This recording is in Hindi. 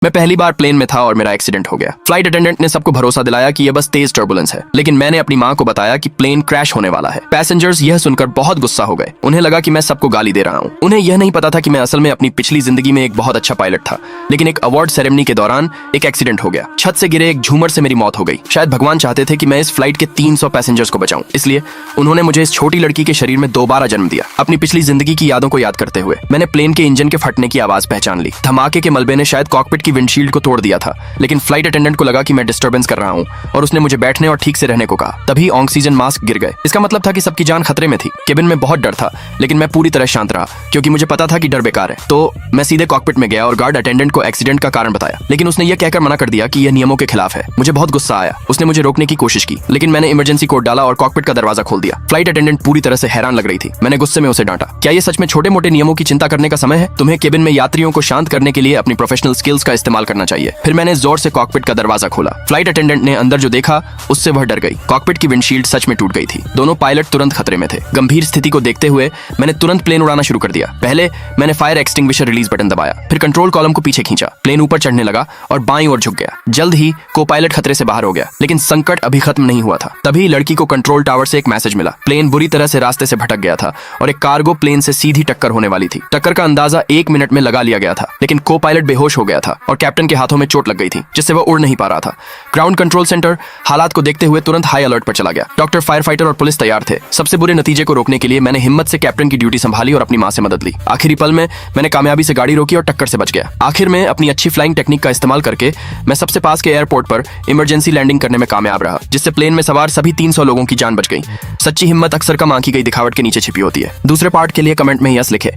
मैं पहली बार प्लेन में था और मेरा एक्सीडेंट हो गया। फ्लाइट अटेंडेंट ने सबको भरोसा दिलाया कि यह बस तेज टर्बुलेंस है, लेकिन मैंने अपनी माँ को बताया कि प्लेन क्रैश होने वाला है। पैसेंजर्स यह सुनकर बहुत गुस्सा हो गए। उन्हें लगा कि मैं सबको गाली दे रहा हूँ। उन्हें यह नहीं पता था कि मैं असल में अपनी पिछली जिंदगी में एक बहुत अच्छा पायलट था, लेकिन एक अवार्ड सेरेमनी के दौरान एक एक्सीडेंट हो गया। छत से गिरे एक झूमर से मेरी मौत हो गई। शायद भगवान चाहते थे कि मैं इस फ्लाइट के 300 पैसेंजर्स को बचाऊं, इसलिए उन्होंने मुझे इस छोटी लड़की के शरीर में दोबारा जन्म दिया। अपनी पिछली जिंदगी की यादों को याद करते हुए मैंने प्लेन के इंजन के फटने की आवाज पहचान ली। धमाके के मलबे ने शायद कॉकपिट की विंडशील्ड को तोड़ दिया था, लेकिन फ्लाइट अटेंडेंट को लगा कि मैं डिस्टर्बेंस कर रहा हूं और उसने मुझे बैठने और ठीक से रहने को कहा। तभी ऑक्सीजन मास्क गिर गए। इसका मतलब था कि सबकी जान खतरे में थी। केबिन में बहुत डर था, लेकिन मैं पूरी तरह शांत रहा क्योंकि मुझे पता था कि डर बेकार है। तो मैं सीधे कॉकपिट में गया और गार्ड अटेंडेंट को एक्सीडेंट का कारण बताया, लेकिन उसने यह कहकर मना कर दिया कि यह नियमों के खिलाफ है। मुझे बहुत गुस्सा आया। उसने मुझे रोकने की कोशिश की, लेकिन मैंने इमरजेंसी कोड डाला और कॉकपिट का दरवाजा खोल दिया। फ्लाइट अटेंडेंट पूरी तरह से हैरान लग रही थी। मैंने गुस्से में उसे डांटा, क्या ये सच में छोटे मोटे नियमों की चिंता करने का समय है? तुम्हें केबिन में यात्रियों को शांत करने के लिए अपनी प्रोफेशनल स्किल्स का इस्तेमाल करना चाहिए। फिर मैंने जोर से कॉकपिट का दरवाजा खोला। फ्लाइट अटेंडेंट ने अंदर जो देखा उससे वह डर गई। कॉकपिट की विंडशील्ड सच में टूट गई थी। दोनों पायलट तुरंत खतरे में थे। गंभीर स्थिति को देखते हुए मैंने तुरंत प्लेन उड़ाना शुरू कर दिया। पहले मैंने फायर एक्सटिंग्विशर रिलीज बटन दबाया, फिर कंट्रोल कॉलम को पीछे खींचा। प्लेन ऊपर चढ़ने लगा और बाईं ओर झुक गया। जल्द ही को पायलट खतरे से बाहर हो गया, लेकिन संकट अभी खत्म नहीं हुआ था। तभी लड़की को कंट्रोल टावर से एक मैसेज मिला। प्लेन बुरी तरह से रास्ते से भटक गया था और एक कार्गो प्लेन से सीधी टक्कर होने वाली थी। टक्कर का अंदाजा 1 मिनट में लगा लिया गया था, लेकिन को पायलट बेहोश हो गया था और कैप्टन के हाथों में चोट लग गई थी, जिससे वह उड़ नहीं पा रहा था। ग्राउंड कंट्रोल सेंटर हालात को देखते हुए तुरंत हाई अलर्ट पर चला गया। डॉक्टर, फायर फाइटर और पुलिस तैयार थे। सबसे बुरे नतीजे को रोकने के लिए मैंने हिम्मत से कैप्टन की ड्यूटी संभाली और अपनी मां से मदद ली। आखिरी पल में मैंने कामयाबी से गाड़ी रोकी और टक्कर से बच गया। आखिर में अपनी अच्छी फ्लाइंग टेक्निक का इस्तेमाल करके मैं सबसे पास के एयरपोर्ट पर इमरजेंसी लैंडिंग करने में कामयाब रहा, जिससे प्लेन में सवार सभी 300 लोगों की जान बच गई। सच्ची हिम्मत अक्सर कम आंकी गई दिखावट के नीचे छिपी होती है। दूसरे पार्ट के लिए कमेंट में यस लिखे।